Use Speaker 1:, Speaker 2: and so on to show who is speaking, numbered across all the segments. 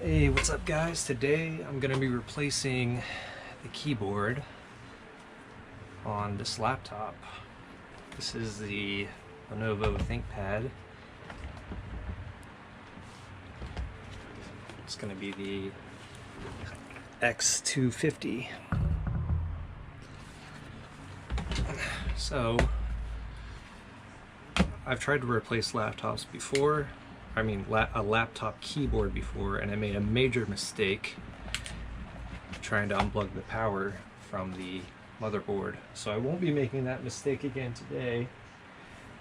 Speaker 1: Hey, what's up guys? Today I'm going to be replacing the keyboard on this laptop. This is the Lenovo ThinkPad. It's going to be the x250. So I've tried to replace laptops before. A laptop keyboard before, and I made a major mistake trying to unplug the power from the motherboard. So I won't be making that mistake again today,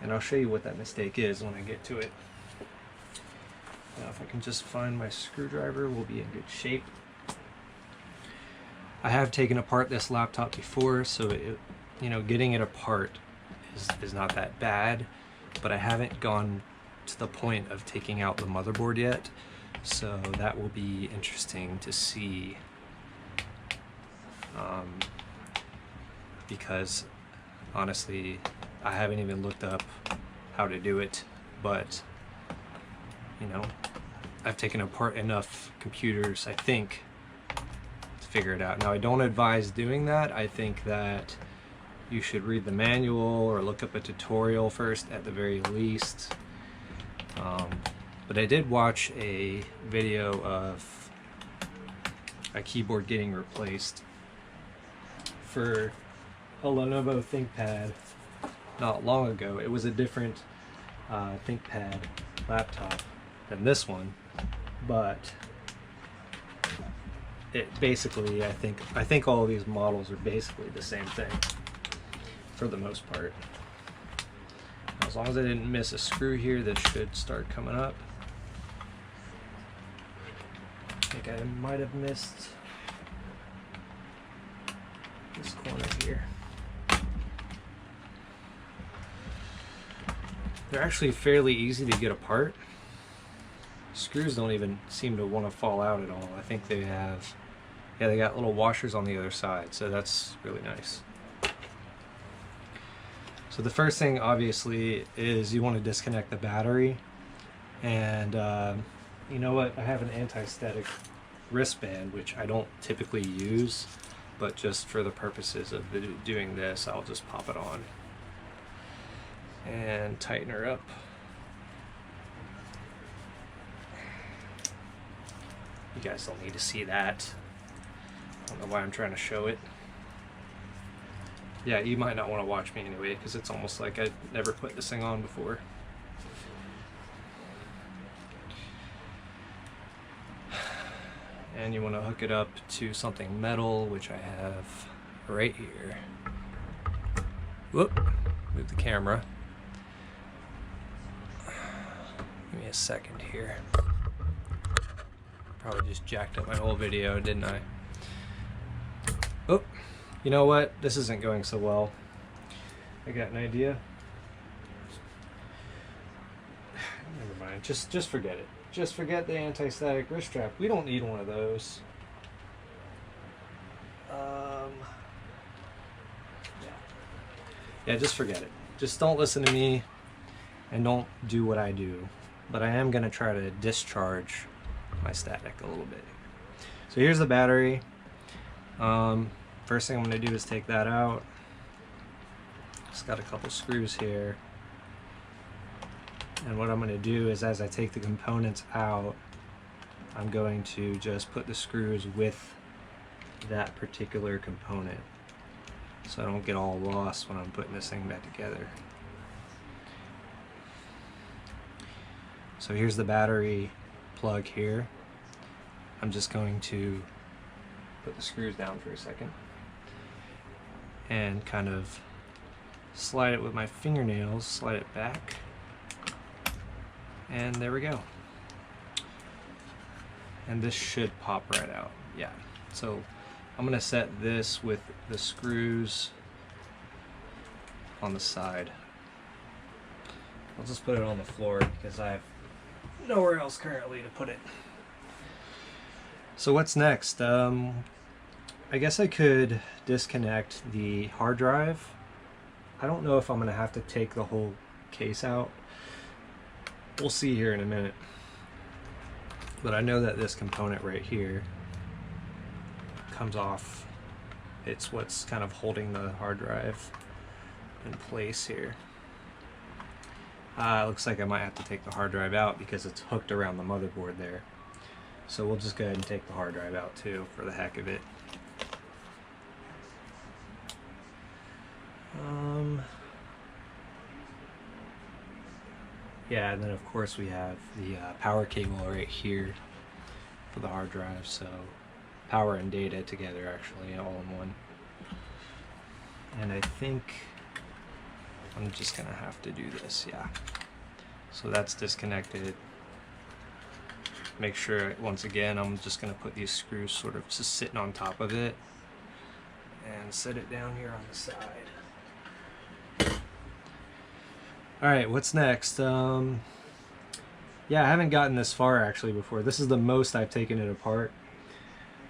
Speaker 1: and I'll show you what that mistake is when I get to it. Now if I can just find my screwdriver, we'll be in good shape. I have taken apart this laptop before, so getting it apart is not that bad, but I haven't gone to the point of taking out the motherboard yet, so that will be interesting to see, because honestly I haven't even looked up how to do it, but I've taken apart enough computers, I think, to figure it out. Now I don't advise doing that. I think that you should read the manual or look up a tutorial first at the very least. But I did watch a video of a keyboard getting replaced for a Lenovo ThinkPad not long ago. It was a different ThinkPad laptop than this one, but it basically, I think all of these models are basically the same thing for the most part. As long as I didn't miss a screw here, this should start coming up. I think I might have missed this corner here. They're actually fairly easy to get apart. Screws don't even seem to want to fall out at all. I think they have, yeah, they got little washers on the other side, so that's really nice. So the first thing, obviously, is you want to disconnect the battery. And you know what? I have an anti-static wristband, which I don't typically use, but just for the purposes of doing this, I'll just pop it on and tighten her up. You guys don't need to see that. I don't know why I'm trying to show it. Yeah, you might not want to watch me anyway, because it's almost like I'd never put this thing on before. And you want to hook it up to something metal, which I have right here. Whoop, move the camera. Give me a second here. Probably just jacked up my whole video, didn't I? Oh. You know what? This isn't going so well. I got an idea. Never mind. Just forget it. Just forget the anti-static wrist strap. We don't need one of those. Yeah, just forget it. Just don't listen to me and don't do what I do. But I am going to try to discharge my static a little bit. So here's the battery. First thing I'm going to do is take that out. Just got a couple screws here. And what I'm going to do is, as I take the components out, I'm going to just put the screws with that particular component, so I don't get all lost when I'm putting this thing back together. So here's the battery plug here. I'm just going to put the screws down for a second and kind of slide it with my fingernails, slide it back, and there we go. And this should pop right out. Yeah. So I'm going to set this with the screws on the side. I'll just put it on the floor because I have nowhere else currently to put it. So what's next? I guess I could disconnect the hard drive. I don't know if I'm going to have to take the whole case out. We'll see here in a minute. But I know that this component right here comes off. It's what's kind of holding the hard drive in place here. It looks like I might have to take the hard drive out because it's hooked around the motherboard there. So we'll just go ahead and take the hard drive out too, for the heck of it. Yeah, and then of course we have the power cable right here for the hard drive, so power and data together actually, all in one. And I think I'm just gonna have to do this, yeah. So that's disconnected. Make sure, once again, I'm just gonna put these screws sort of just sitting on top of it and set it down here on the side. Alright, what's next? Yeah, I haven't gotten this far actually before. This is the most I've taken it apart.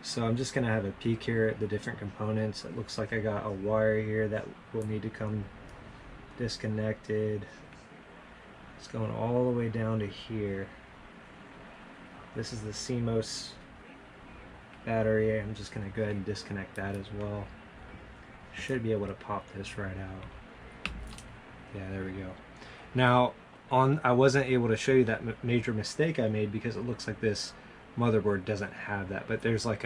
Speaker 1: So I'm just going to have a peek here at the different components. It looks like I got a wire here that will need to come disconnected. It's going all the way down to here. This is the CMOS battery. I'm just going to go ahead and disconnect that as well. Should be able to pop this right out. Yeah, there we go. Now, I wasn't able to show you that major mistake I made because it looks like this motherboard doesn't have that, but there's like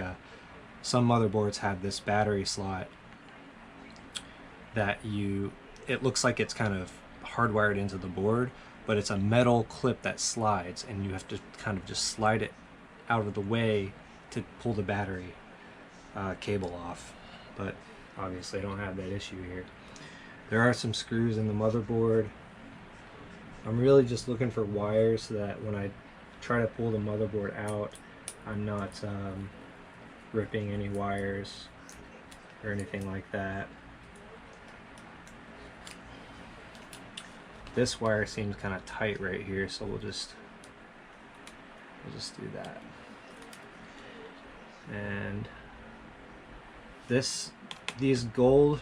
Speaker 1: some motherboards have this battery slot that it looks like it's kind of hardwired into the board, but it's a metal clip that slides and you have to kind of just slide it out of the way to pull the battery cable off. But obviously I don't have that issue here. There are some screws in the motherboard. I'm really just looking for wires so that when I try to pull the motherboard out, I'm not ripping any wires or anything like that. This wire seems kind of tight right here, so we'll just do that. And these gold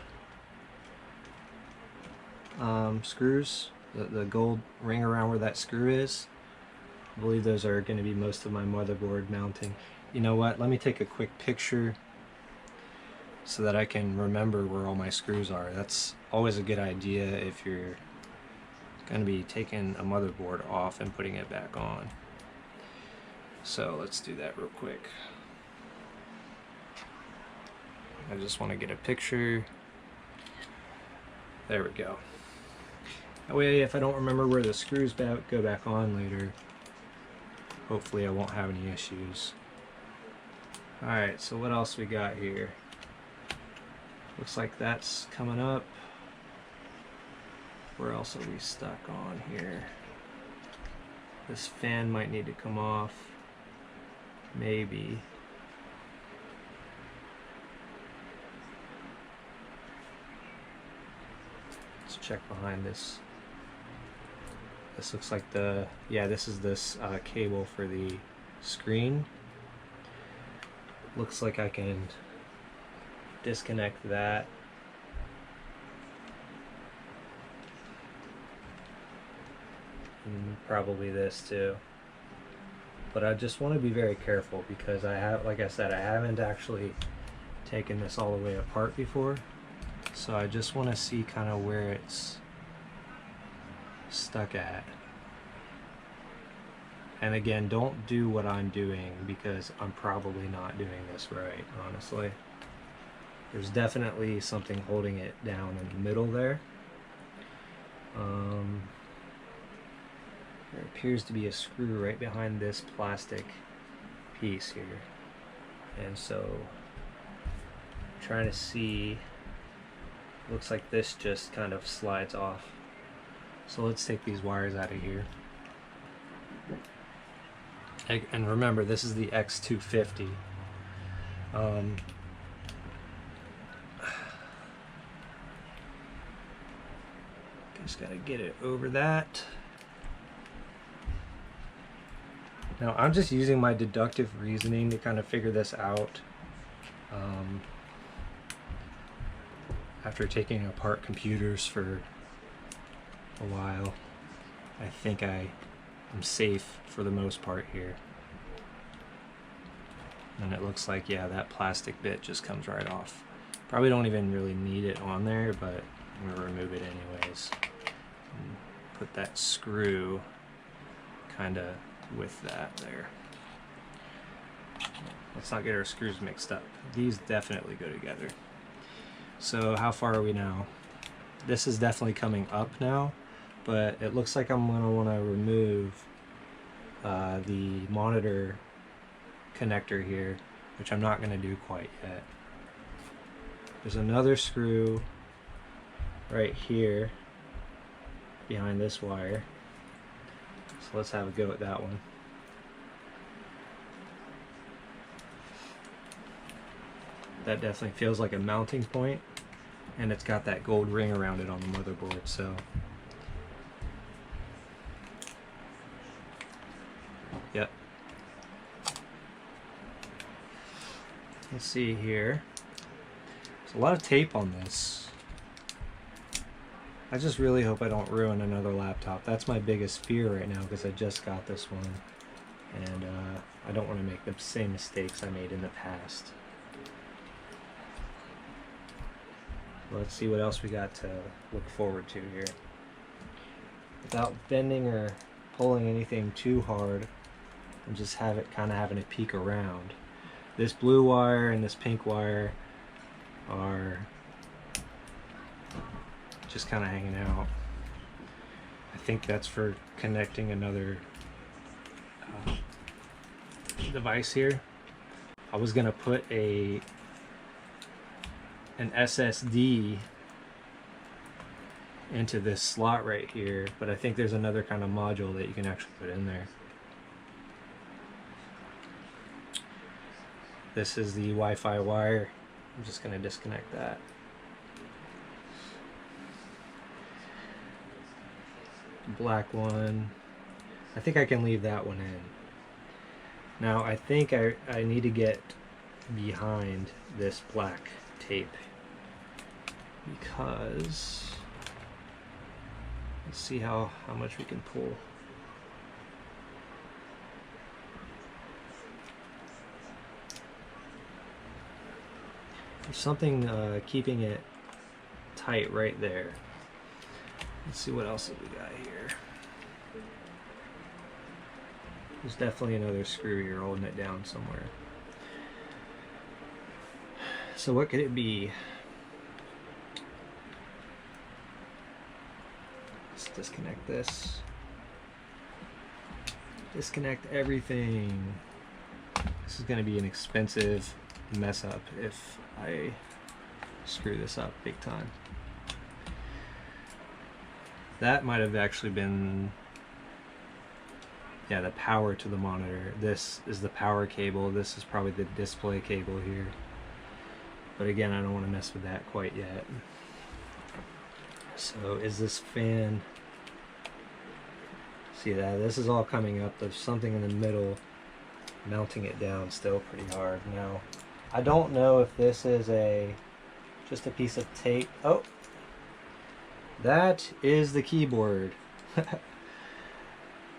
Speaker 1: screws, the gold ring around where that screw is, I believe those are going to be most of my motherboard mounting. You know what, let me take a quick picture so that I can remember where all my screws are. That's always a good idea if you're going to be taking a motherboard off and putting it back on. So let's do that real quick. I just want to get a picture. There we go. That way, if I don't remember where the screws go back on later, hopefully I won't have any issues. Alright, so what else we got here? Looks like that's coming up. Where else are we stuck on here? This fan might need to come off. Maybe. Let's check behind this. This looks like this is this cable for the screen. Looks like I can disconnect that. And probably this too. But I just want to be very careful because like I said, I haven't actually taken this all the way apart before. So I just want to see kind of where it's stuck at. And again, don't do what I'm doing because I'm probably not doing this right, honestly. There's definitely something holding it down in the middle there. There appears to be a screw right behind this plastic piece here. And so, I'm trying to see, looks like this just kind of slides off. So let's take these wires out of here. And remember, this is the x250. Just gotta get it over that. Now I'm just using my deductive reasoning to kind of figure this out. After taking apart computers for a while, I think I am safe for the most part here. And it looks like, yeah, that plastic bit just comes right off. Probably don't even really need it on there, but I'm going to remove it anyways. And put that screw kind of with that there. Let's not get our screws mixed up. These definitely go together. So how far are we now? This is definitely coming up now, but it looks like I'm going to want to remove the monitor connector here, which I'm not going to do quite yet. There's another screw right here behind this wire. So let's have a go at that one. That definitely feels like a mounting point, and it's got that gold ring around it on the motherboard, so yep. Let's see here. There's a lot of tape on this. I just really hope I don't ruin another laptop. That's my biggest fear right now, because I just got this one, and I don't want to make the same mistakes I made in the past. Let's see what else we got to look forward to here. Without bending or pulling anything too hard, and just have it kind of having a peek around. This blue wire and this pink wire are just kind of hanging out. I think that's for connecting another device here. I was gonna put an SSD into this slot right here, but I think there's another kind of module that you can actually put in there. This is the Wi-Fi wire. I'm just going to disconnect that. Black one. I think I can leave that one in. Now I think I need to get behind this black tape, because let's see how much we can pull. There's something keeping it tight right there. Let's see what else have we got here. There's definitely another screw here holding it down somewhere. So what could it be? Let's disconnect this. Disconnect everything. This is going to be an expensive mess up if I screw this up big time. That might have actually been, yeah, the power to the monitor. This is the power cable. This is probably the display cable here. But again, I don't want to mess with that quite yet. So is this fan, see that? This is all coming up. There's something in the middle mounting it down still pretty hard. Now, I don't know if this is just a piece of tape. Oh, that is the keyboard.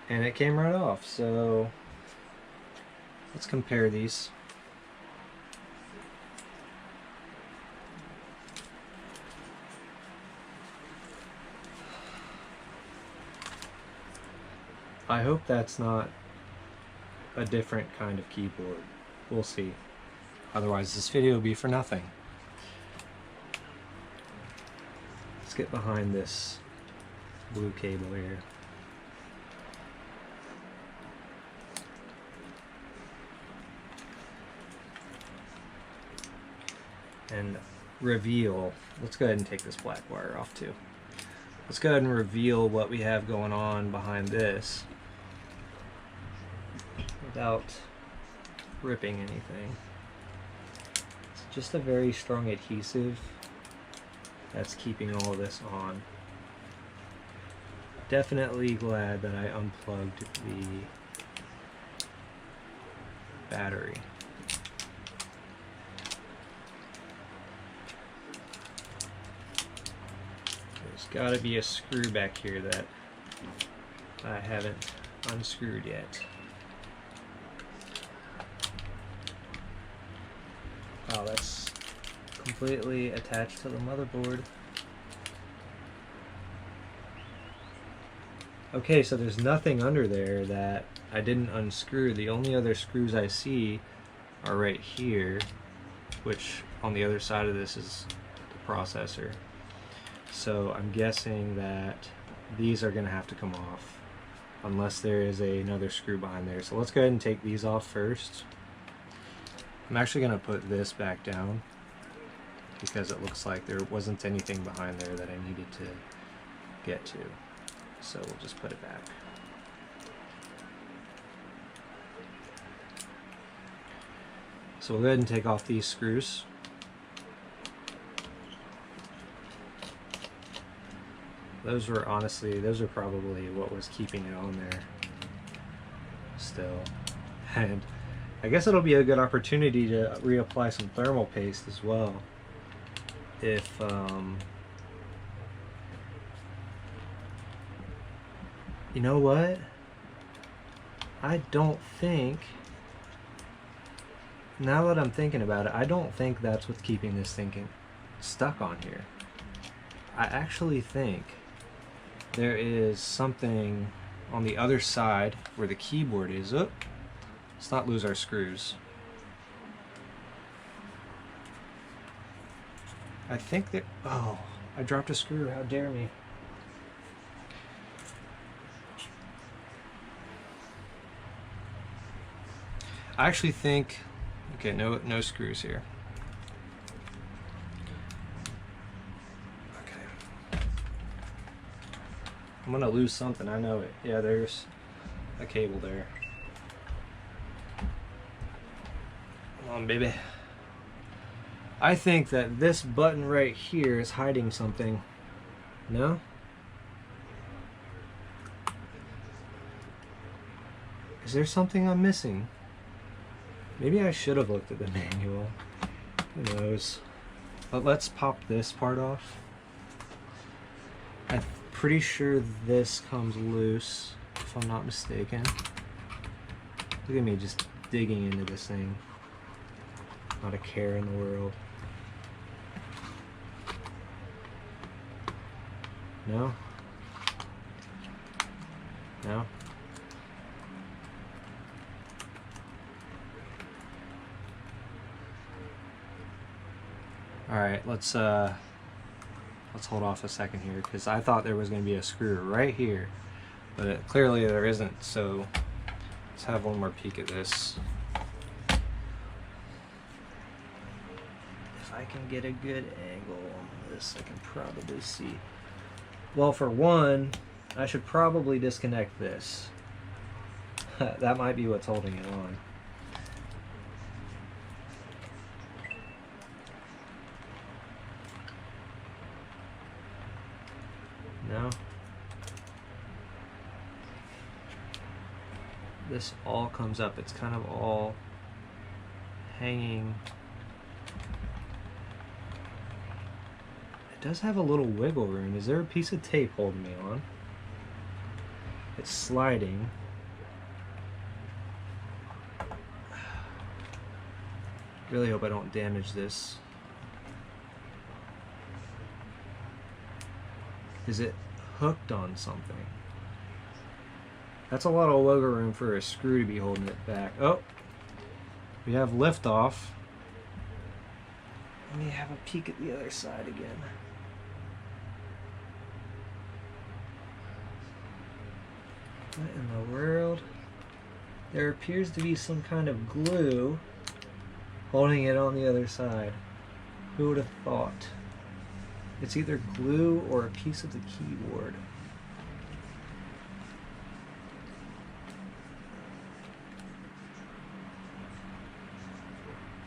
Speaker 1: And it came right off. So let's compare these. I hope that's not a different kind of keyboard. We'll see. Otherwise this video will be for nothing. Let's get behind this blue cable here. And reveal, let's go ahead and take this black wire off too. Let's go ahead and reveal what we have going on behind this without ripping anything. It's just a very strong adhesive that's keeping all of this on. Definitely glad that I unplugged the battery. There's got to be a screw back here that I haven't unscrewed yet. Oh, that's completely attached to the motherboard. Okay, so there's nothing under there that I didn't unscrew. The only other screws I see are right here, which on the other side of this is the processor. So I'm guessing that these are going to have to come off unless there is another screw behind there. So let's go ahead and take these off first. I'm actually going to put this back down because it looks like there wasn't anything behind there that I needed to get to. So we'll just put it back. So we'll go ahead and take off these screws. Those were probably what was keeping it on there still. And I guess it'll be a good opportunity to reapply some thermal paste as well. If you know what? I don't think, now that I'm thinking about it, I don't think that's what's keeping this thing stuck on here. I actually think there is something on the other side where the keyboard is. Oh, let's not lose our screws. I think that, oh, I dropped a screw, how dare me. I actually think, okay, no screws here. Okay. I'm gonna lose something, I know it. Yeah, there's a cable there. Come on, baby. I think that this button right here is hiding something. No? Is there something I'm missing? Maybe I should have looked at the manual. Who knows? But let's pop this part off. I'm pretty sure this comes loose, if I'm not mistaken. Look at me just digging into this thing. Not a care in the world. No? No? Alright, let's hold off a second here, because I thought there was going to be a screw right here, but clearly there isn't, so let's have one more peek at this. If I can get a good angle on this, I can probably see. Well, for one, I should probably disconnect this. That might be what's holding it on. No? This all comes up. It's kind of all hanging. It does have a little wiggle room. Is there a piece of tape holding me on? It's sliding. Really hope I don't damage this. Is it hooked on something? That's a lot of wiggle room for a screw to be holding it back. Oh, we have liftoff. Let me have a peek at the other side again. What in the world? There appears to be some kind of glue holding it on the other side. Who would have thought? It's either glue or a piece of the keyboard.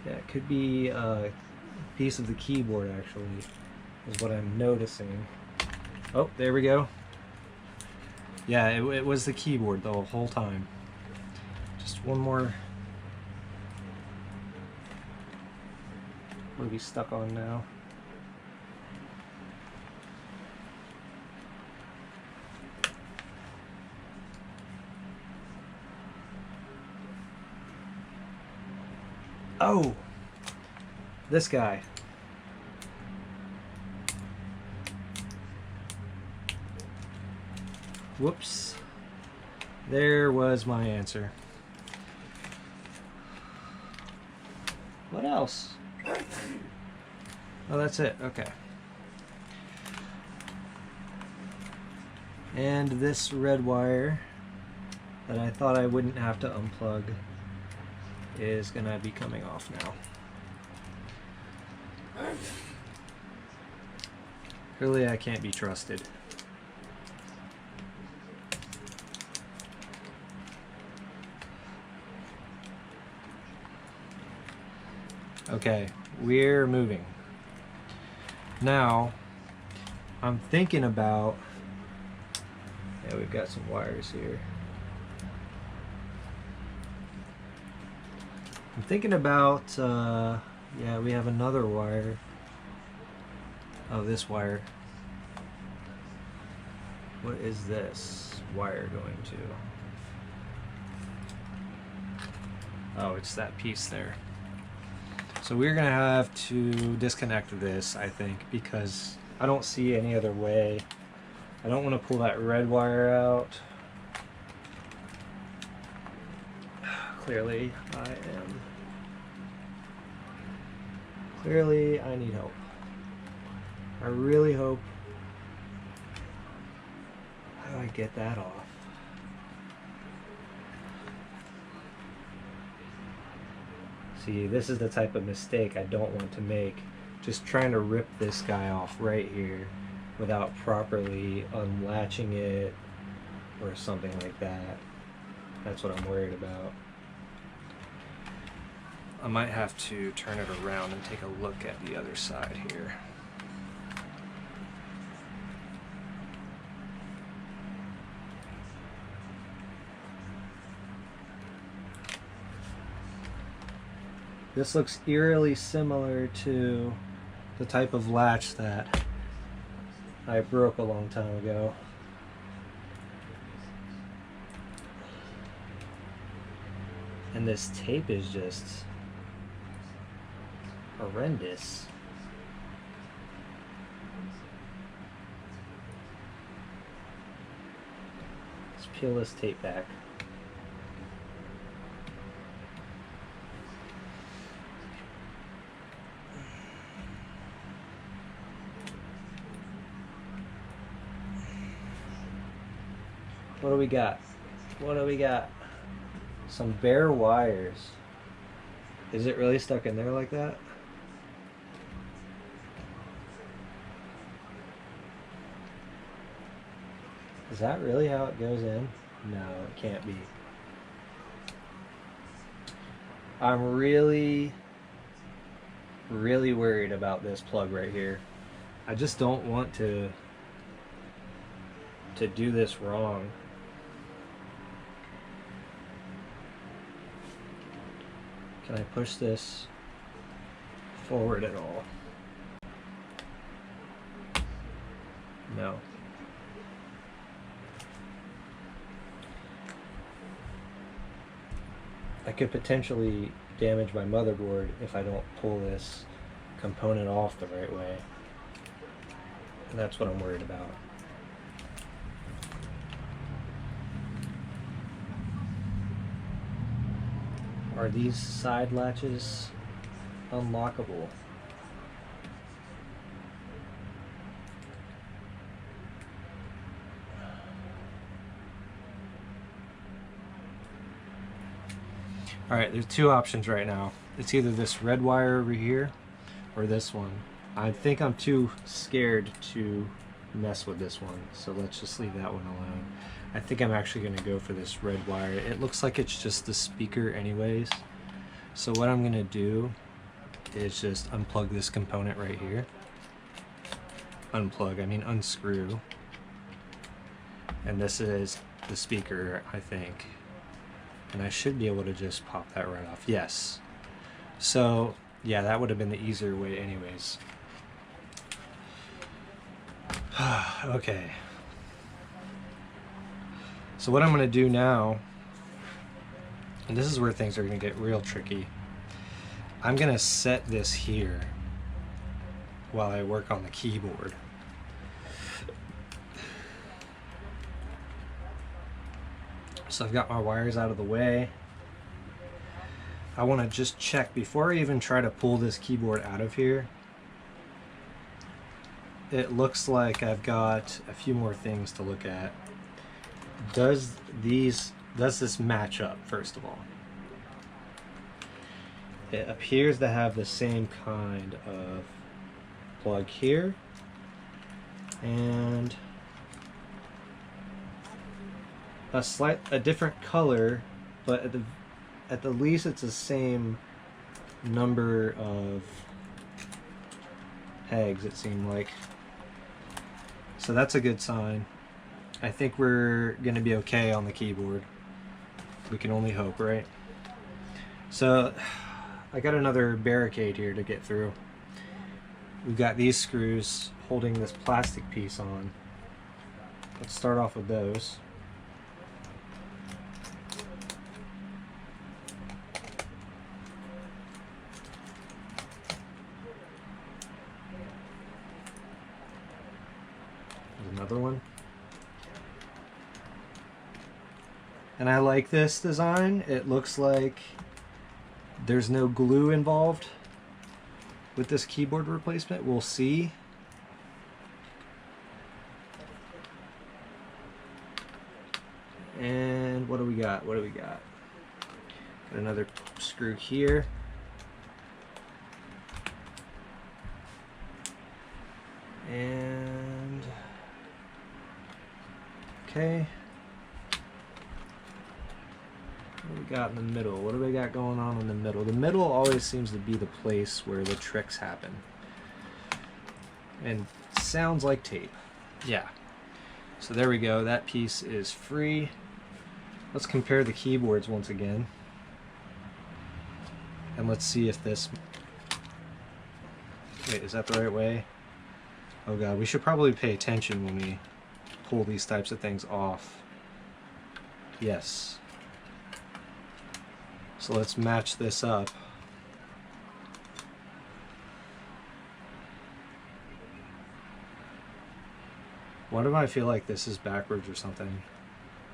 Speaker 1: Yeah, it could be a piece of the keyboard, actually, is what I'm noticing. Oh, there we go. Yeah, it was the keyboard the whole time. Just one more. What are we stuck on now? Oh! This guy. Whoops. There was my answer. What else? Oh, that's it. Okay. And this red wire that I thought I wouldn't have to unplug is gonna be coming off now. Clearly I can't be trusted. Okay, we're moving. Now, I'm thinking about, yeah, we've got some wires here. I'm thinking about, yeah, we have another wire. Oh, this wire. What is this wire going to? Oh, it's that piece there. So we're gonna have to disconnect this, I think, because I don't see any other way. I don't want to pull that red wire out. Clearly, I need help. I really hope. How do I get that off? See, this is the type of mistake I don't want to make. Just trying to rip this guy off right here without properly unlatching it or something like that. That's what I'm worried about. I might have to turn it around and take a look at the other side here. This looks eerily similar to the type of latch that I broke a long time ago. And this tape is just horrendous. Let's peel this tape back. What do we got? What do we got? Some bare wires. Is it really stuck in there like that? Is that really how it goes in? No, it can't be. I'm really worried about this plug right here. I just don't want to do this wrong. Can I push this forward at all? No. I could potentially damage my motherboard if I don't pull this component off the right way. And that's what I'm worried about. Are these side latches unlockable? Alright, there's two options right now. It's either this red wire over here or this one. I think I'm too scared to mess with this one, so let's just leave that one alone. I think I'm actually going to go for this red wire. It looks like it's just the speaker anyways. So what I'm going to do is just unplug this component right here. Unplug, I mean unscrew. And this is the speaker, I think. And I should be able to just pop that right off. Yes. So, yeah, that would have been the easier way anyways. Okay. So what I'm going to do now, and this is where things are going to get real tricky, I'm gonna set this here while I work on the keyboard. So I've got my wires out of the way. I want to just check before I even try to pull this keyboard out of here. It looks like I've got a few more things to look at. Does this match up, first of all? It appears to have the same kind of plug here, and a different color, but at the least it's the same number of pegs, it seemed like. So that's a good sign. I think we're gonna be okay on the keyboard. We can only hope, right? So I got another barricade here to get through. We've got these screws holding this plastic piece on. Let's start off with those. There's another one. And I like this design. It looks like there's no glue involved with this keyboard replacement. We'll see. And what do we got? What do we got? Got another screw here. And okay. What do we got in the middle? What do we got going on in the middle? The middle always seems to be the place where the tricks happen. And sounds like tape. Yeah. So there we go. That piece is free. Let's compare the keyboards once again. And let's see if this... Wait, is that the right way? Oh god, we should probably pay attention when we pull these types of things off. Yes. So let's match this up. Why do I feel like this is backwards or something?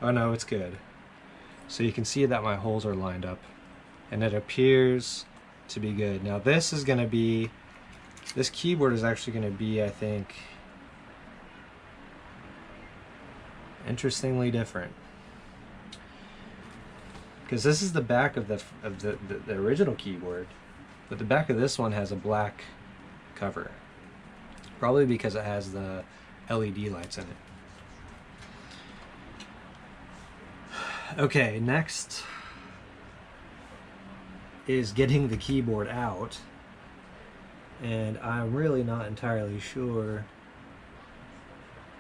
Speaker 1: Oh no, it's good. So you can see that my holes are lined up, and it appears to be good. Now this is going to be, this keyboard is actually going to be, I think, interestingly different. Because this is the back of the original keyboard, but the back of this one has a black cover. Probably because it has the LED lights in it. Okay, next is getting the keyboard out, and I'm really not entirely sure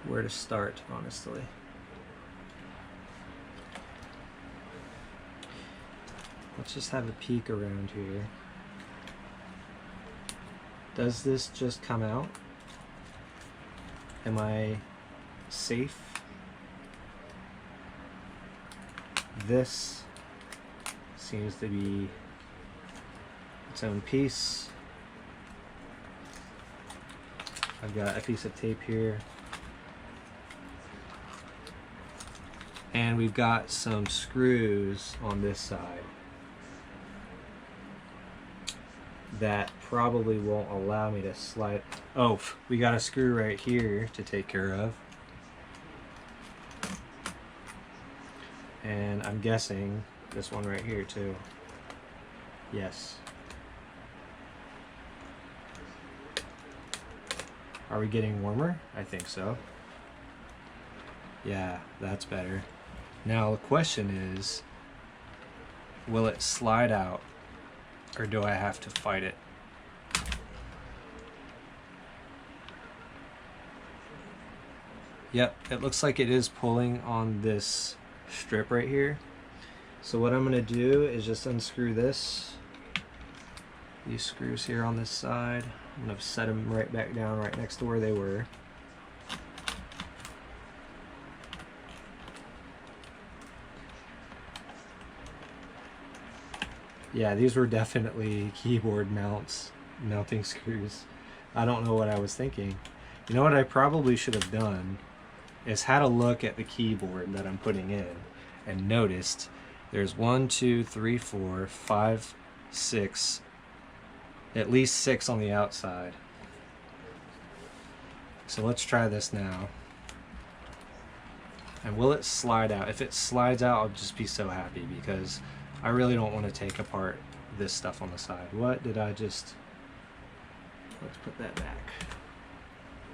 Speaker 1: where to start, honestly. Let's just have a peek around here. Does this just come out? Am I safe? This seems to be its own piece. I've got a piece of tape here. And we've got some screws on this side that probably won't allow me to slide. Oh, we got a screw right here to take care of. And I'm guessing this one right here too. Yes. Are we getting warmer? I think so. Yeah, that's better. Now the question is, will it slide out, or do I have to fight it? Yep, it looks like it is pulling on this strip right here. So what I'm going to do is just unscrew this. These screws here on this side. I'm going to set them right back down right next to where they were. Yeah, these were definitely keyboard mounting screws. I don't know what I was thinking. You know what I probably should have done is had a look at the keyboard that I'm putting in and noticed there's 1, 2, 3, 4, 5, 6, at least 6 on the outside. So let's try this now. And will it slide out? If it slides out, I'll just be so happy because I really don't want to take apart this stuff on the side. What did I just... Let's put that back.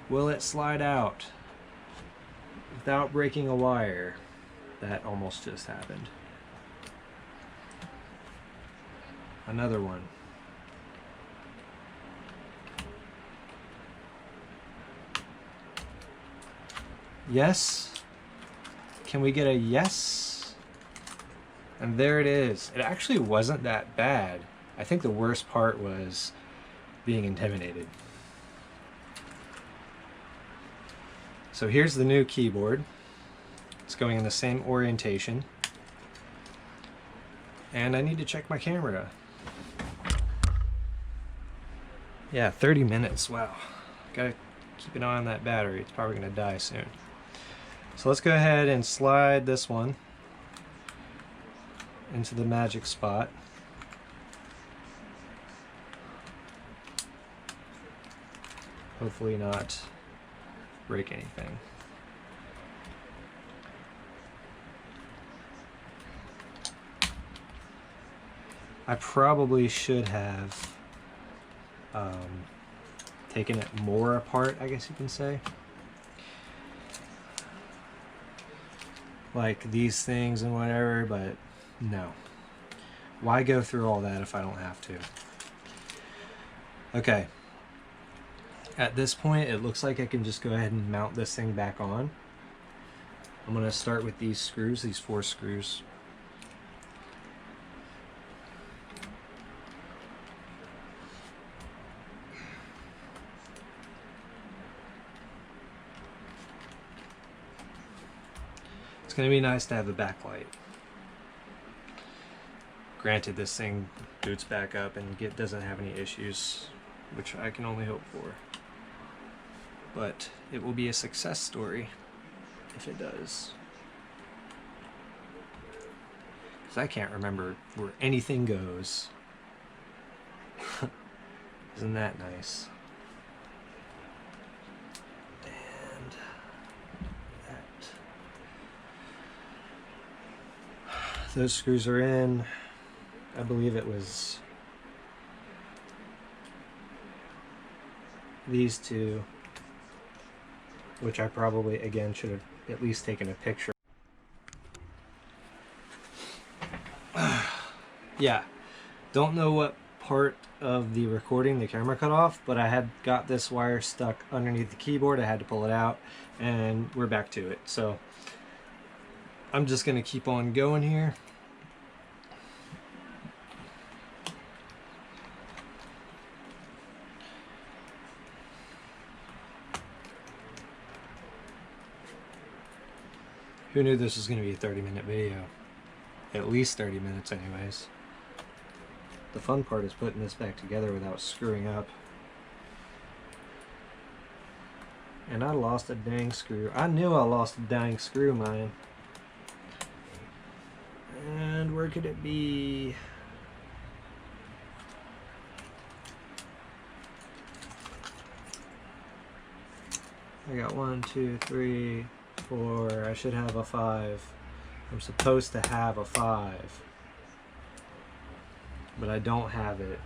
Speaker 1: Will it slide out without breaking a wire? That almost just happened. Another one. Yes? Can we get a yes? And there it is. It actually wasn't that bad. I think the worst part was being intimidated. So here's the new keyboard. It's going in the same orientation. And I need to check my camera. Yeah, 30 minutes, wow. Gotta keep an eye on that battery. It's probably gonna die soon. So let's go ahead and slide this one into the magic spot. Hopefully not break anything. I probably should have taken it more apart, I guess you can say. Like these things and whatever, but no. Why go through all that if I don't have to? Okay. At this point, it looks like I can just go ahead and mount this thing back on. I'm going to start with these screws, these 4 screws. It's going to be nice to have the backlight. Granted, this thing boots back up and doesn't have any issues, which I can only hope for. But it will be a success story if it does. Because I can't remember where anything goes. Isn't that nice? And that. Those screws are in. I believe it was these two, which I probably, again, should have at least taken a picture. Yeah, don't know what part of the recording the camera cut off, but I had got this wire stuck underneath the keyboard. I had to pull it out, and we're back to it. So I'm just going to keep on going here. Who knew this was going to be a 30-minute video? At least 30 minutes anyways. The fun part is putting this back together without screwing up. And I lost a dang screw. I knew I lost a dang screw, man. And where could it be? I got 1, 2, 3, 4. I should have a 5. I'm supposed to have a 5. But I don't have it.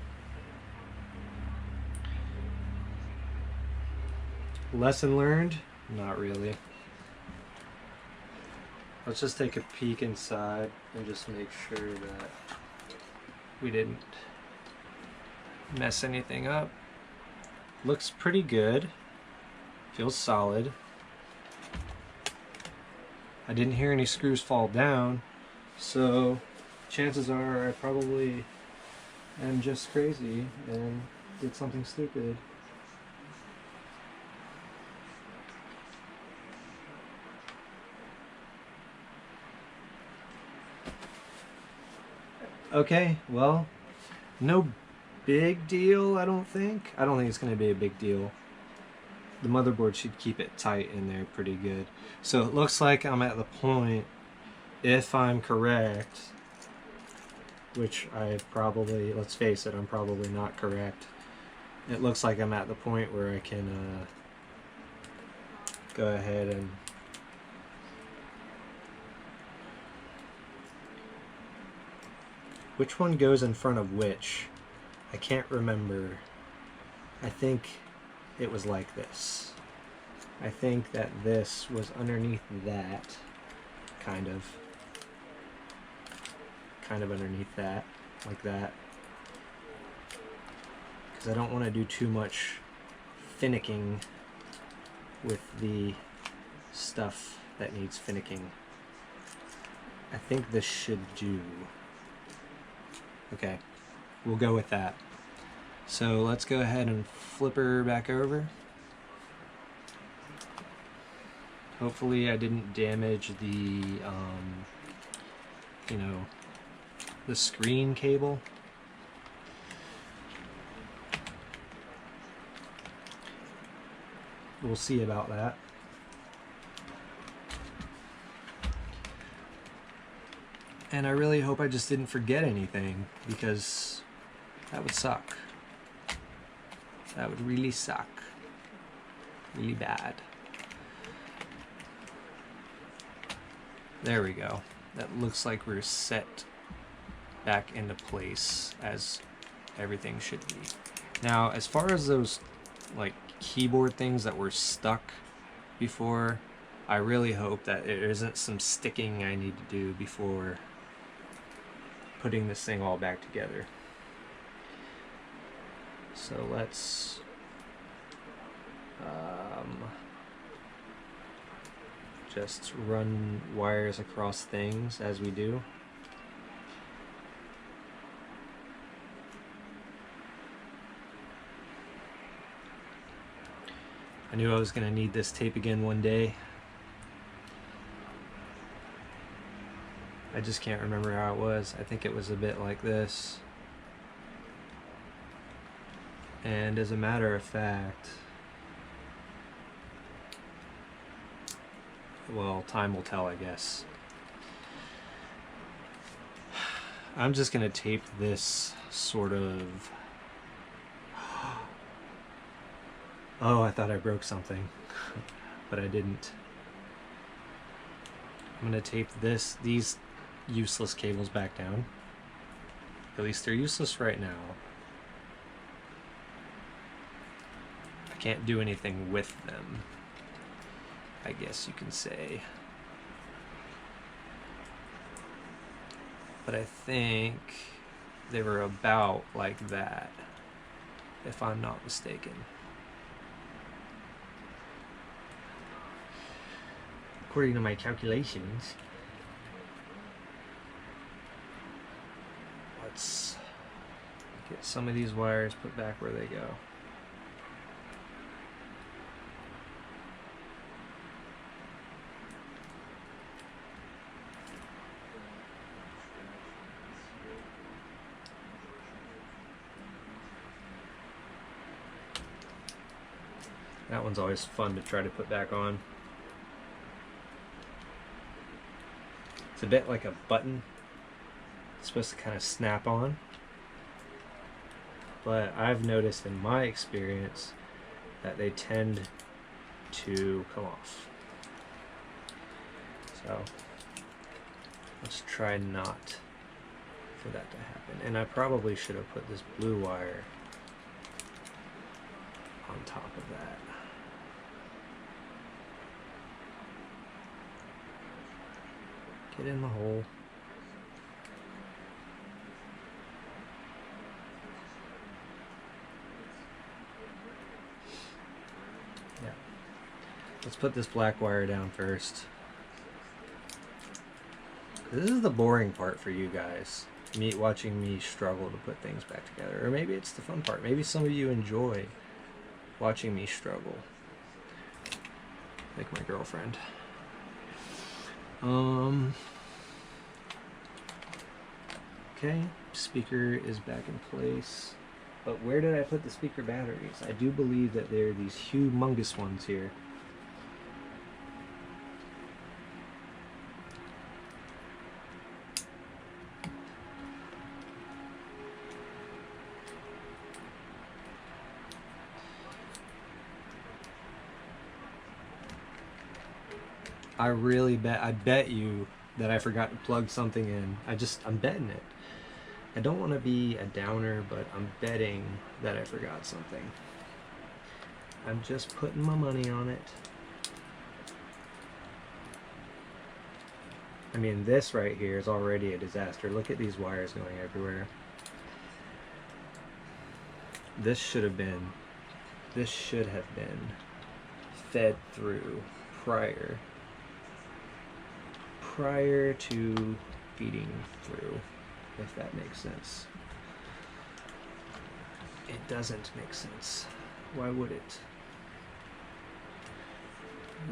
Speaker 1: Lesson learned? Not really. Let's just take a peek inside and just make sure that we didn't mess anything up. Looks pretty good. Feels solid. I didn't hear any screws fall down, so chances are I probably am just crazy and did something stupid. Okay, well, No big deal, I don't think. I don't think it's going to be a big deal. The motherboard should keep it tight in there pretty good. So it looks like I'm at the point, if I'm correct, which I probably, let's face it, I'm probably not correct. It looks like I'm at the point where I can go ahead and which one goes in front of which? I can't remember. I think it was like this. I think that this was underneath that, kind of underneath that, like that. Because I don't want to do too much finicking with the stuff that needs finicking. I think this should do. Okay, we'll go with that. So let's go ahead and flip her back over. Hopefully I didn't damage the, you know, the screen cable. We'll see about that. And I really hope I just didn't forget anything, because that would suck. That would really suck. Really bad. There we go. That looks like we're set back into place as everything should be. Now, as far as those like keyboard things that were stuck before, I really hope that there isn't some sticking I need to do before putting this thing all back together. So let's just run wires across things as we do. I knew I was going to need this tape again one day. I just can't remember how it was. I think it was a bit like this. And as a matter of fact, well, time will tell, I guess. I'm just going to tape this sort of... Oh, I thought I broke something, but I didn't. I'm going to tape these useless cables back down. At least they're useless right now. I can't do anything with them, I guess you can say. But I think they were about like that, if I'm not mistaken. According to my calculations. Let's get some of these wires put back where they go. That one's always fun to try to put back on. It's a bit like a button. It's supposed to kind of snap on. But I've noticed in my experience that they tend to come off. So let's try not for that to happen. And I probably should have put this blue wire on top of that. Get in the hole. Yeah. Let's put this black wire down first. This is the boring part for you guys. Watching me struggle to put things back together. Or maybe it's the fun part. Maybe some of you enjoy watching me struggle. Like my girlfriend. Okay, speaker is back in place. But where did I put the speaker batteries? I do believe that there are these humongous ones here. I bet you that I forgot to plug something in. I'm betting it. I don't want to be a downer, but I'm betting that I forgot something. I'm just putting my money on it. I mean, this right here is already a disaster. Look at these wires going everywhere. This should have been fed through prior to feeding through, if that makes sense. It doesn't make sense. Why would it?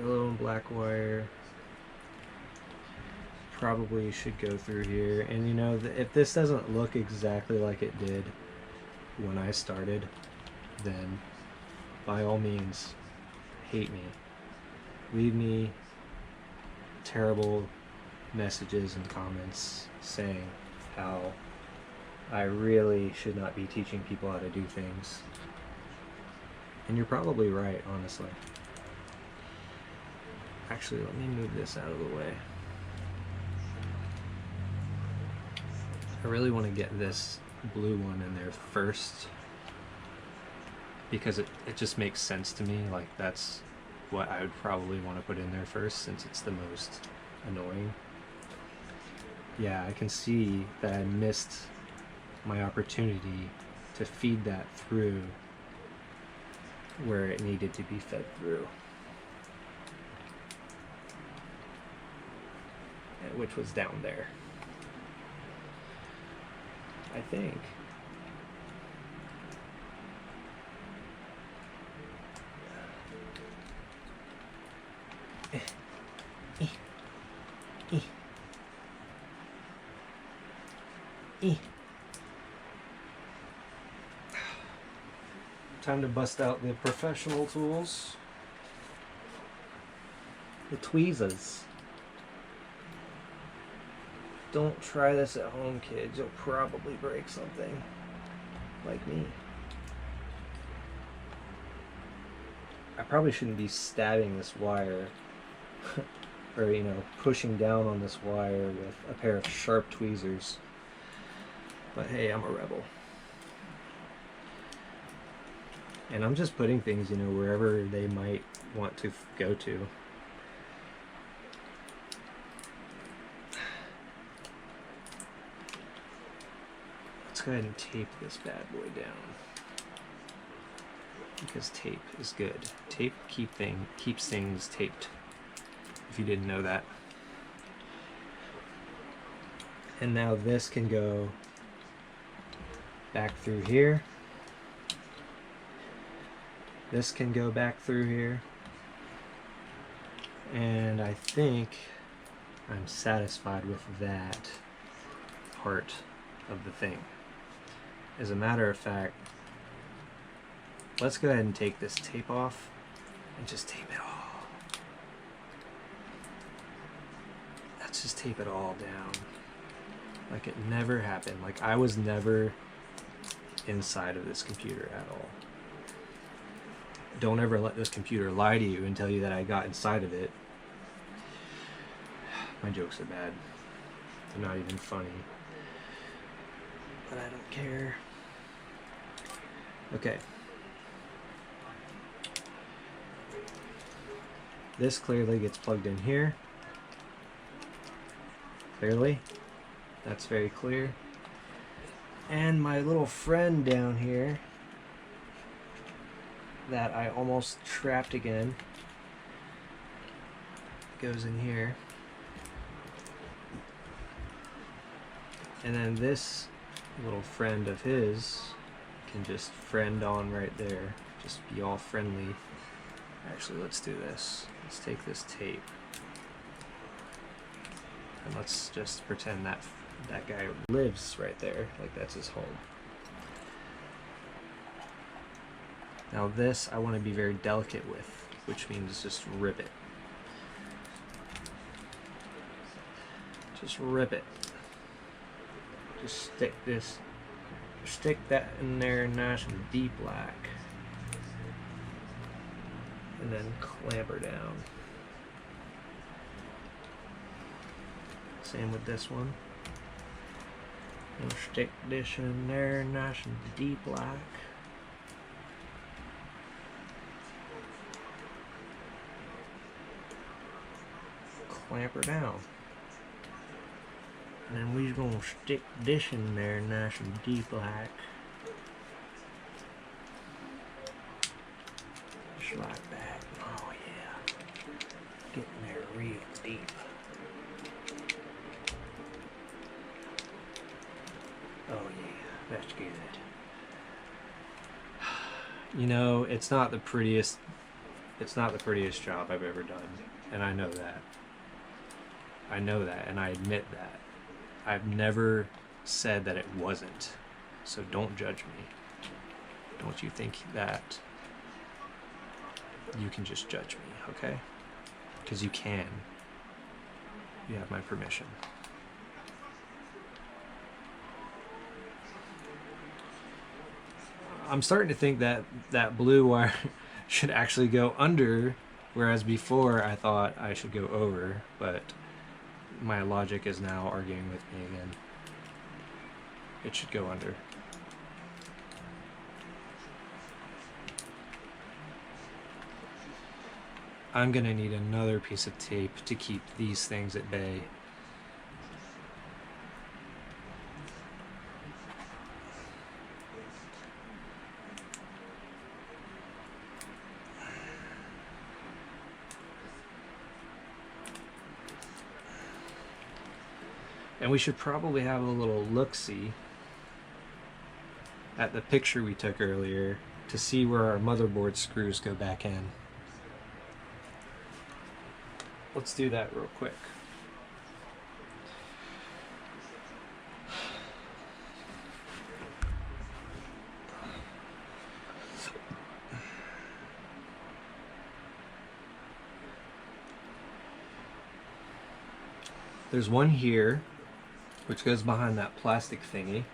Speaker 1: Yellow and black wire probably should go through here. And you know, if this doesn't look exactly like it did when I started, then by all means, hate me. Leave me terrible messages and comments saying how I really should not be teaching people how to do things. And you're probably right, honestly. Actually, let me move this out of the way. I really want to get this blue one in there first, because it just makes sense to me. Like, that's what I would probably want to put in there first, since it's the most annoying. Yeah, I can see that I missed my opportunity to feed that through where it needed to be fed through, which was down there, I think. Time to bust out the professional tools. The tweezers. Don't try this at home, kids. You'll probably break something. Like me. I probably shouldn't be stabbing this wire or, you know, pushing down on this wire with a pair of sharp tweezers. But hey, I'm a rebel. And I'm just putting things, you know, wherever they might want to go to. Let's go ahead and tape this bad boy down, because tape is good. Tape keeps things taped, if you didn't know that. And now this can go back through here. This can go back through here. And I think I'm satisfied with that part of the thing. As a matter of fact, let's go ahead and take this tape off and just tape it all. Let's just tape it all down. Like it never happened. Like I was never inside of this computer at all. Don't ever let this computer lie to you and tell you that I got inside of it. My jokes are bad. They're not even funny. But I don't care. Okay. This clearly gets plugged in here. Clearly. That's very clear. And my little friend down here that I almost trapped again goes in here. And then this little friend of his can just friend on right there. Just be all friendly. Actually, let's do this. Let's take this tape. And let's just pretend that That guy lives right there, like that's his home. Now this I want to be very delicate with, which means just rip it. Just rip it. Just stick that in there nice and deep like. And then clamp her down. Same with this one. And stick this in there nice and deep like. Clamp her down. And then we're gonna stick this in there nice and deep like. Just like that. Oh yeah. Getting there real deep. Oh yeah, that's good. You know, it's not the prettiest job I've ever done, and I know that. I know that, and I admit that. I've never said that it wasn't, so don't judge me. Don't you think that you can just judge me, okay? Because you can. You have my permission. I'm starting to think that that blue wire should actually go under, whereas before I thought I should go over, but my logic is now arguing with me again. It should go under. I'm gonna need another piece of tape to keep these things at bay. And we should probably have a little look-see at the picture we took earlier to see where our motherboard screws go back in. Let's do that real quick. There's one here, which goes behind that plastic thingy.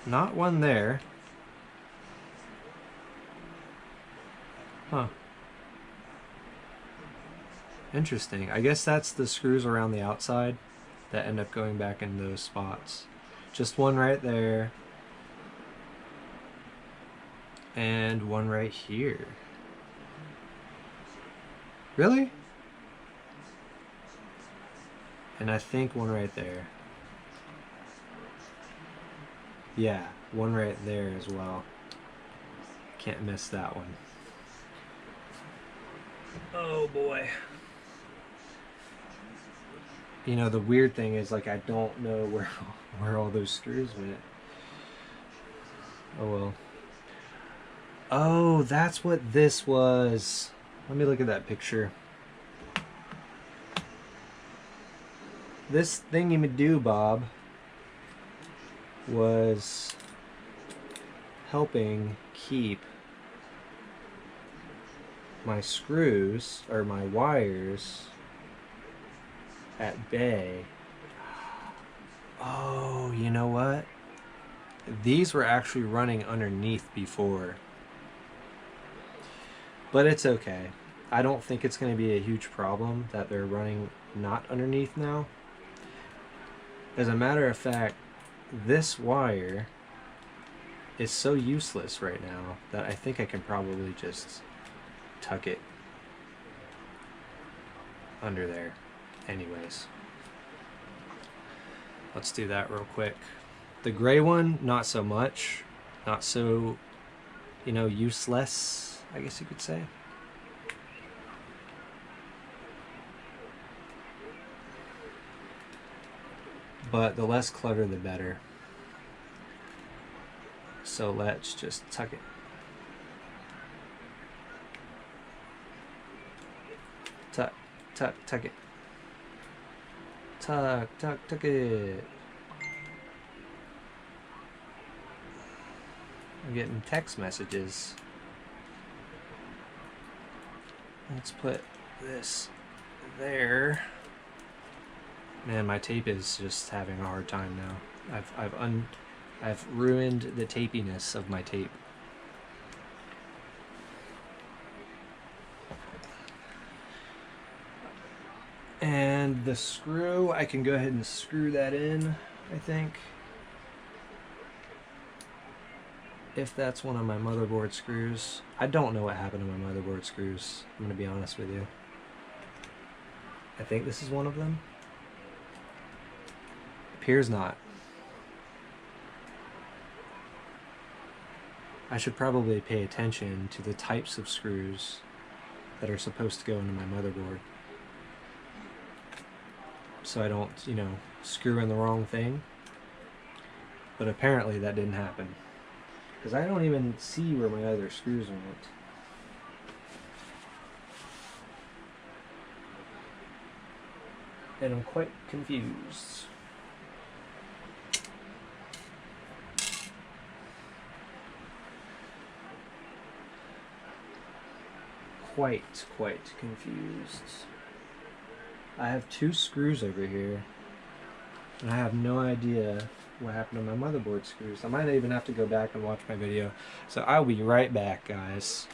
Speaker 1: Not one there. Huh. Interesting. I guess that's the screws around the outside that end up going back in those spots. Just one right there. And one right here. Really? And I think one right there. Yeah, one right there as well. Can't miss that one. Oh boy. You know, the weird thing is, like, I don't know where all those screws went. Oh well. Oh, that's what this was. Let me look at that picture. This thingy-ma-do-bob was helping keep my screws, or my wires, at bay. Oh, you know what? These were actually running underneath before. But it's okay. I don't think it's going to be a huge problem that they're running not underneath now. As a matter of fact, this wire is so useless right now that I think I can probably just tuck it under there anyways. Let's do that real quick. The gray one, not so much. Not so, you know, useless, I guess you could say. But the less clutter, the better. So let's just tuck it. tuck, tuck it. Tuck, tuck, tuck it. I'm getting text messages. Let's put this there. Man, my tape is just having a hard time now. I've ruined the tapiness of my tape. And the screw, I can go ahead and screw that in, I think. If that's one of my motherboard screws. I don't know what happened to my motherboard screws, I'm going to be honest with you. I think this is one of them. Appears not. I should probably pay attention to the types of screws that are supposed to go into my motherboard, so I don't, you know, screw in the wrong thing. But apparently that didn't happen, because I don't even see where my other screws went. And I'm quite confused. Quite confused. I have two screws over here, and I have no idea what happened to my motherboard screws. I might even have to go back and watch my video. So I'll be right back, guys.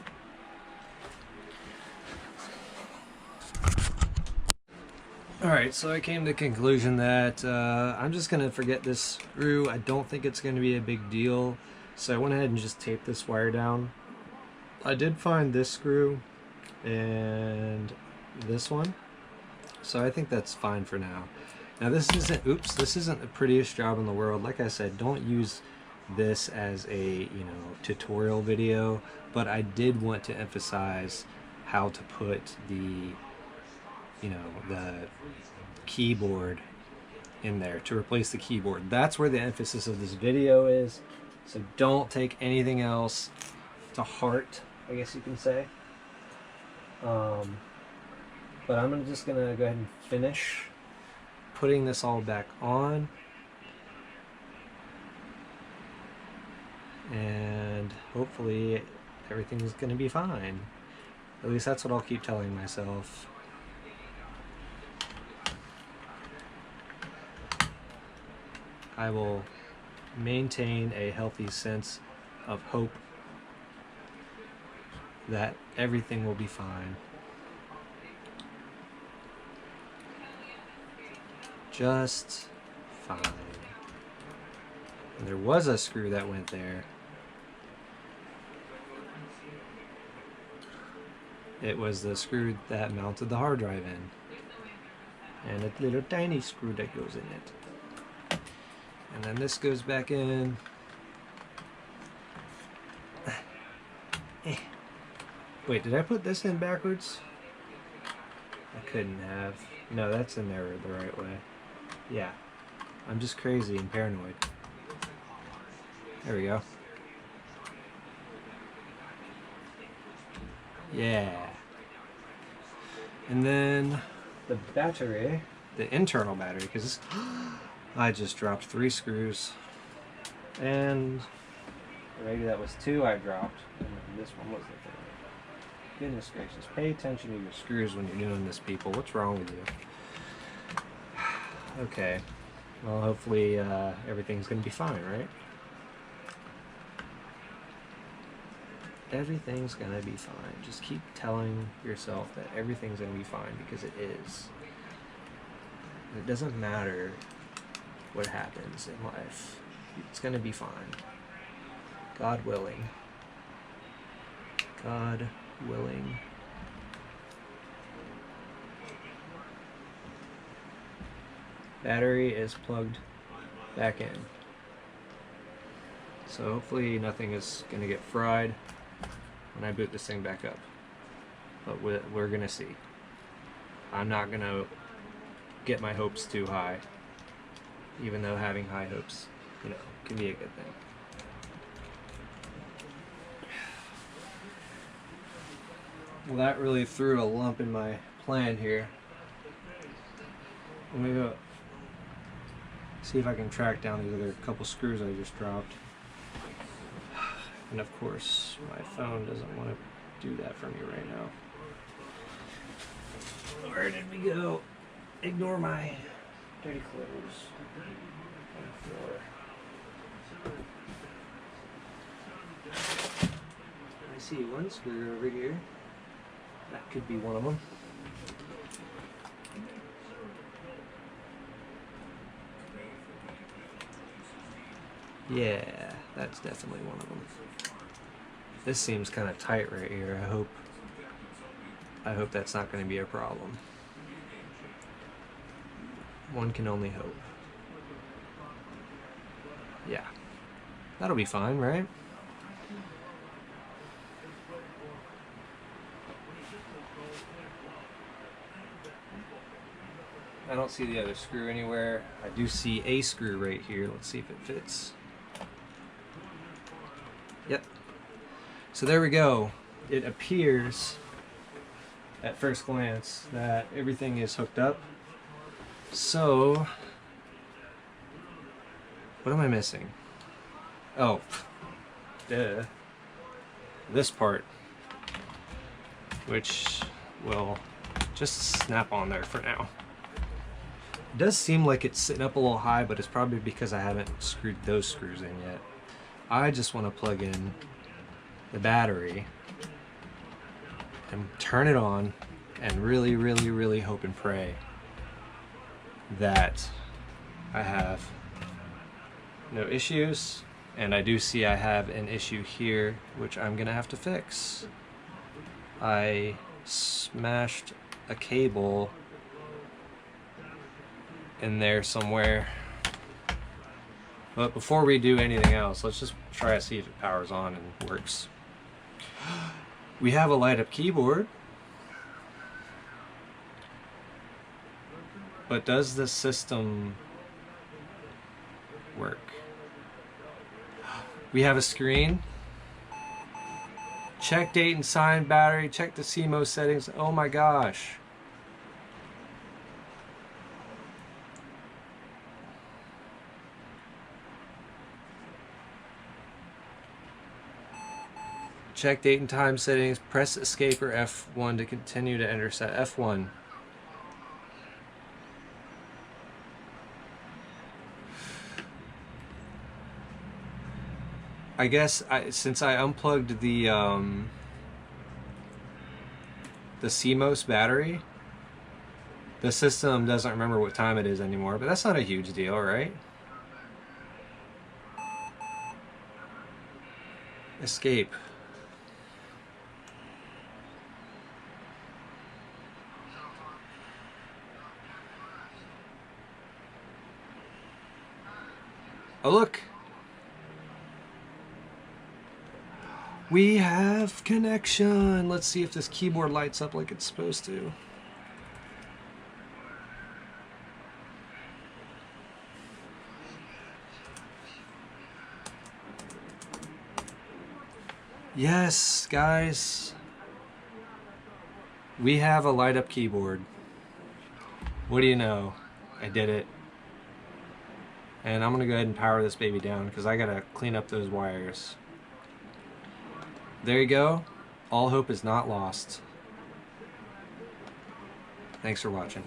Speaker 1: Alright, so I came to the conclusion that I'm just going to forget this screw. I don't think it's going to be a big deal. So I went ahead and just taped this wire down. I did find this screw and this one, so I think that's fine for now. Now this isn't the prettiest job in the world. Like I said, don't use this as a, you know, tutorial video, but I did want to emphasize how to put the, you know, the keyboard in there to replace the keyboard. That's where the emphasis of this video is, so don't take anything else to heart, I guess you can say. But I'm just gonna go ahead and finish putting this all back on, and hopefully everything's gonna be fine. At least that's what I'll keep telling myself. I will maintain a healthy sense of hope that everything will be fine. Just fine. And there was a screw that went there. It was the screw that mounted the hard drive in. And a little tiny screw that goes in it. And then this goes back in. Wait, did I put this in backwards? I couldn't have. No, that's in there the right way. Yeah. I'm just crazy and paranoid. There we go. Yeah. And then the battery, the internal battery, because I just dropped 3 screws. And maybe that was 2 I dropped. And then this one was the 3rd. Goodness gracious, pay attention to your screws when you're doing this, people. What's wrong with you? Okay, well, hopefully everything's gonna be fine, right? Everything's gonna be fine. Just keep telling yourself that everything's gonna be fine, because it is. It doesn't matter what happens in life. It's gonna be fine. God willing. God willing. Battery is plugged back in, so hopefully nothing is going to get fried when I boot this thing back up, but we're going to see. I'm not going to get my hopes too high, even though having high hopes, you know, can be a good thing. Well, that really threw a lump in my plan here. Let me go see if I can track down these other couple screws I just dropped. And of course, my phone doesn't want to do that for me right now. Where did we go? Ignore my dirty clothes on the floor. I see one screw over here. That could be one of them. Yeah, that's definitely one of them. This seems kind of tight right here. I hope that's not going to be a problem. One can only hope. Yeah, that'll be fine, right? I don't see the other screw anywhere. I do see a screw right here. Let's see if it fits. Yep. So there we go. It appears at first glance that everything is hooked up. So, what am I missing? Oh, duh. This part, which will just snap on there for now. It does seem like it's sitting up a little high, but it's probably because I haven't screwed those screws in yet. I just want to plug in the battery and turn it on and really hope and pray that I have no issues. And I do see I have an issue here, which I'm gonna have to fix. I smashed a cable in there somewhere. But before we do anything else, let's just try to see if it powers on and works. We have a light up keyboard. But does the system work? We have a screen. Check date and sign battery. Check the CMOS settings. Oh my gosh. Check date and time settings. Press escape or F1 to continue to enter set. F1. I guess since I unplugged the CMOS battery, the system doesn't remember what time it is anymore, but that's not a huge deal, right? Escape. Oh look! We have connection! Let's see if this keyboard lights up like it's supposed to. Yes, guys. We have a light up keyboard. What do you know? I did it. And I'm gonna go ahead and power this baby down because I gotta clean up those wires. There you go. All hope is not lost. Thanks for watching.